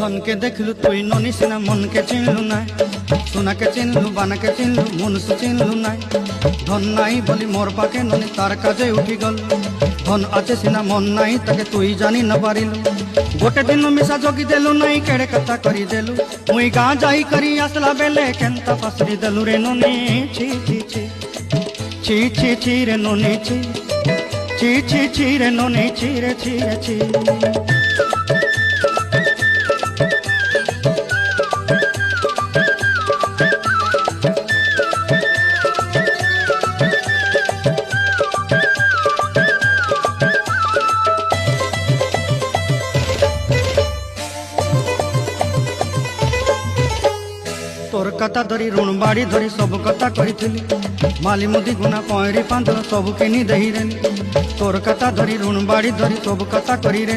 ধনকে দেখলু তুই ননি সিনা মনকে চিনলু নাই, সোনাকে চিনলু বানাকে চিনলু মনুষ্য চিনলু নাই। ধন নাই বলি মোর পাকে ননি তার কাজে উঠি গল, ধন আছে সিনা মন নাই তাকে তুই জানি না পারিলু। গোটে দিন মিশা জগি দেলু নাই কেড়ে কথা করি দেলু, মুই গাঁ যাই করি আসলা বেলে কেনতা পাসরি দেলু রে ননি। ছি ছি ছি ছি ছি ছি রে ননি ছি ছি ছি ছি রে ননি ছি রে ছি রে ছি। তোর কথা ধরি ঋণ বাড়ি ধরি সব কথা করিছিলি, মালি মুদি গুনা পয়রি পাঁদর সব কিনি দেহি রেনি। তোর কথা ধরি ঋণ বাড়ি ধরি সব কথা করি রে।